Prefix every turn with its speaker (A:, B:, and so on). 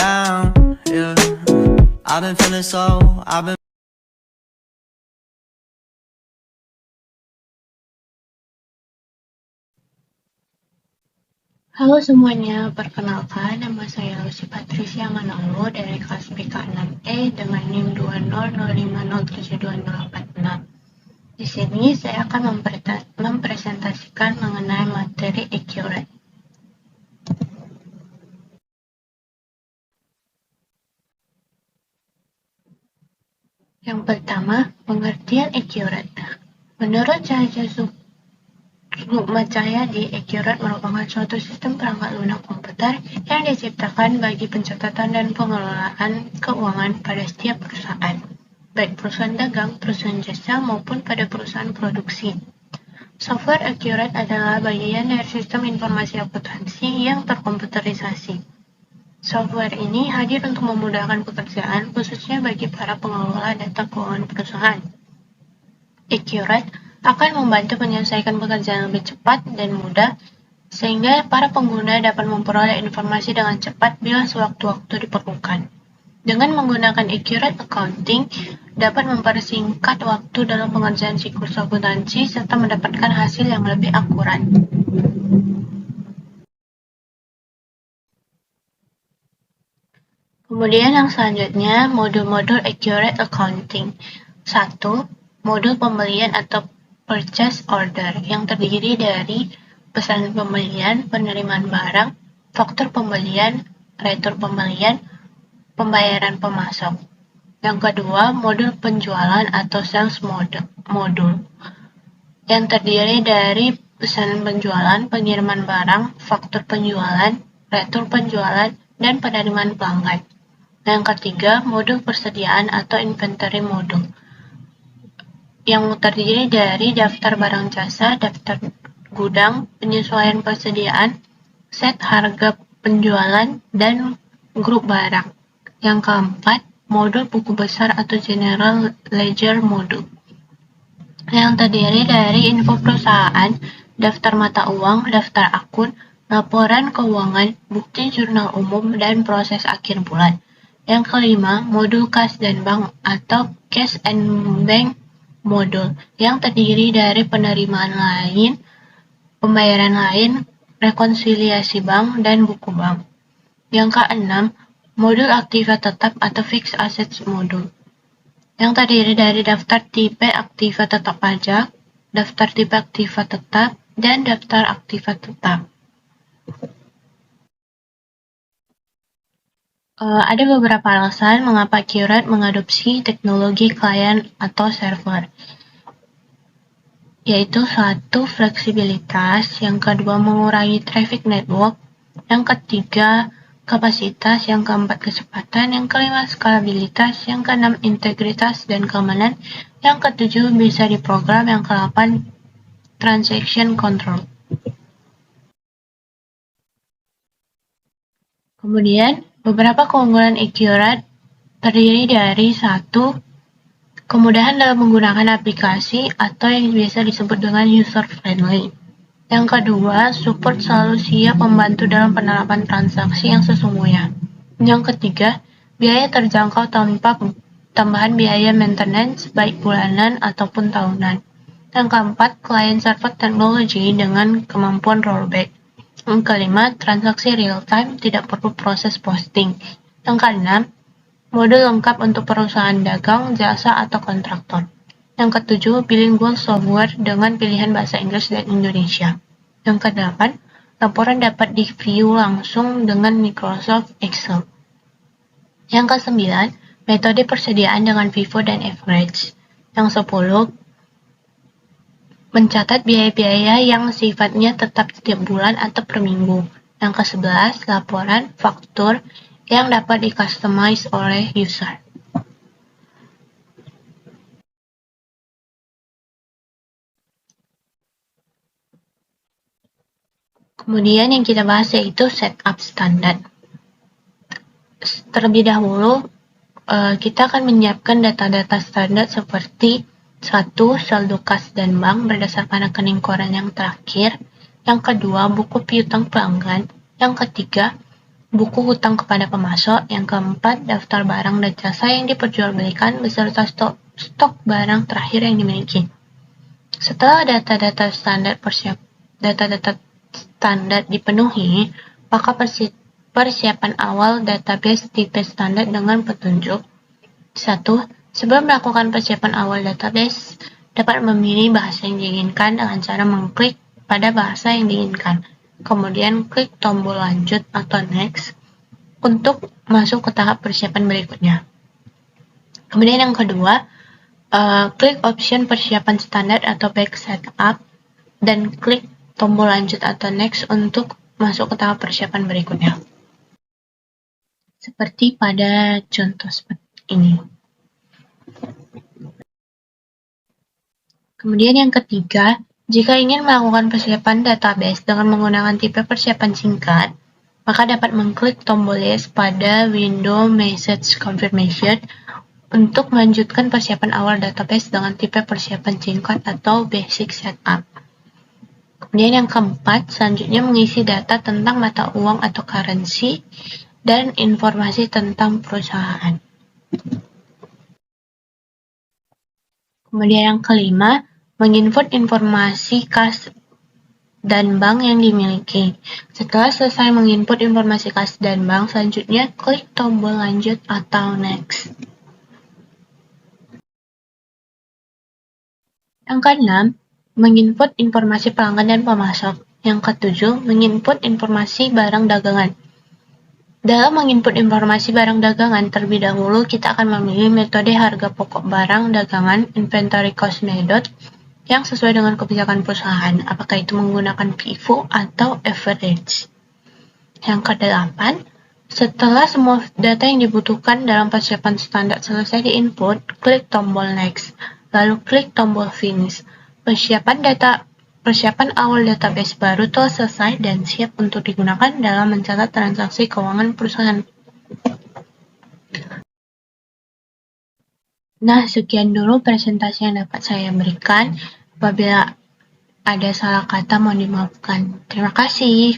A: down, yeah. I've been feeling so, I've been.
B: Halo semuanya, perkenalkan nama saya Lucy Patricia Manolo dari kelas BK 6E dengan NIM 20050720086. Di sini saya akan mempresentasikan mengenai materi accurate. Yang pertama, pengertian accurate. Menurut Cahaya Sukmacayadi, accurate merupakan suatu sistem perangkat lunak komputer yang diciptakan bagi pencatatan dan pengelolaan keuangan pada setiap perusahaan, baik perusahaan dagang, perusahaan jasa, maupun pada perusahaan produksi. Software accurate adalah bagian dari sistem informasi akuntansi yang terkomputerisasi. Software ini hadir untuk memudahkan pekerjaan, khususnya bagi para pengelola data keuangan perusahaan. Accurate akan membantu menyelesaikan pekerjaan lebih cepat dan mudah, sehingga para pengguna dapat memperoleh informasi dengan cepat bila sewaktu-waktu diperlukan. Dengan menggunakan accurate accounting, dapat mempersingkat waktu dalam pengerjaan siklus akuntansi serta mendapatkan hasil yang lebih akurat. Kemudian yang selanjutnya, modul-modul accurate accounting. 1. Modul pembelian atau purchase order yang terdiri dari pesanan pembelian, penerimaan barang, faktur pembelian, retur pembelian, pembayaran pemasok. Yang kedua, modul penjualan atau sales modul yang terdiri dari pesanan penjualan, pengiriman barang, faktur penjualan, retur penjualan, dan penerimaan pelanggan. Yang ketiga, modul persediaan atau inventory modul yang terdiri dari daftar barang jasa, daftar gudang, penyesuaian persediaan, set harga penjualan, dan grup barang. Yang keempat, modul buku besar atau general ledger modul yang terdiri dari info perusahaan, daftar mata uang, daftar akun, laporan keuangan, bukti jurnal umum, dan proses akhir bulan. Yang kelima, modul kas dan bank atau cash and bank modul yang terdiri dari penerimaan lain, pembayaran lain, rekonsiliasi bank, dan buku bank. Yang keenam, modul aktiva tetap atau fixed assets modul yang terdiri dari daftar tipe aktiva tetap pajak, daftar tipe aktiva tetap, dan daftar aktiva tetap. Ada beberapa alasan mengapa accurate mengadopsi teknologi klien atau server, yaitu 1. Fleksibilitas, yang kedua mengurangi traffic network, yang ketiga kapasitas, yang keempat kecepatan, yang kelima skalabilitas, yang keenam integritas dan keamanan, yang ketujuh bisa diprogram, yang kedelapan transaction control. Kemudian beberapa keunggulan accurate terdiri dari 1. Kemudahan dalam menggunakan aplikasi atau yang biasa disebut dengan user friendly. Yang kedua, support selalu siap membantu dalam penerapan transaksi yang sesungguhnya. Yang ketiga, biaya terjangkau tanpa tambahan biaya maintenance baik bulanan ataupun tahunan. Yang keempat, client-server technology dengan kemampuan rollback. Yang kelima, transaksi real-time, tidak perlu proses posting. Yang keenam, modul lengkap untuk perusahaan dagang, jasa, atau kontraktor. Yang ketujuh, bilingual software dengan pilihan bahasa Inggris dan Indonesia. Yang kedelapan, laporan dapat di-view langsung dengan Microsoft Excel. Yang kesembilan, metode persediaan dengan FIFO dan average. Yang 10, mencatat biaya-biaya yang sifatnya tetap setiap bulan atau per minggu. Yang ke-11, laporan faktur yang dapat di-customize oleh user. Kemudian yang kita bahas yaitu setup standar. Terlebih dahulu, kita akan menyiapkan data-data standar seperti 1. Saldo kas dan bank berdasarkan rekening koran yang terakhir. Yang kedua, buku piutang pelanggan. Yang ketiga, buku hutang kepada pemasok. Yang keempat, daftar barang dan jasa yang diperjualbelikan beserta stok barang terakhir yang dimiliki. Setelah data-data standar dipenuhi, maka persiapan awal database tipe standar dengan petunjuk. 1. Sebelum melakukan persiapan awal database, dapat memilih bahasa yang diinginkan dengan cara mengklik pada bahasa yang diinginkan. Kemudian klik tombol lanjut atau next untuk masuk ke tahap persiapan berikutnya. Kemudian yang kedua, klik option persiapan standar atau back setup dan klik tombol lanjut atau next untuk masuk ke tahap persiapan berikutnya. Seperti pada contoh seperti ini. Kemudian yang ketiga, jika ingin melakukan persiapan database dengan menggunakan tipe persiapan singkat, maka dapat mengklik tombol yes pada window message confirmation untuk melanjutkan persiapan awal database dengan tipe persiapan singkat atau basic setup. Kemudian yang keempat, selanjutnya mengisi data tentang mata uang atau currency dan informasi tentang perusahaan. Kemudian yang kelima, menginput informasi kas dan bank yang dimiliki. Setelah selesai menginput informasi kas dan bank, selanjutnya klik tombol lanjut atau next. Yang keenam, menginput informasi pelanggan dan pemasok. Yang ketujuh, menginput informasi barang dagangan. Dalam menginput informasi barang dagangan, terlebih dahulu kita akan memilih metode harga pokok barang dagangan inventory cost method yang sesuai dengan kebijakan perusahaan, apakah itu menggunakan FIFO atau average. Yang kedelapan, setelah semua data yang dibutuhkan dalam persiapan standar selesai diinput, klik tombol next, lalu klik tombol finish. Persiapan awal database baru telah selesai dan siap untuk digunakan dalam mencatat transaksi keuangan perusahaan. Nah, sekian dulu presentasi yang dapat saya berikan. Apabila ada salah kata, mohon dimaafkan. Terima kasih.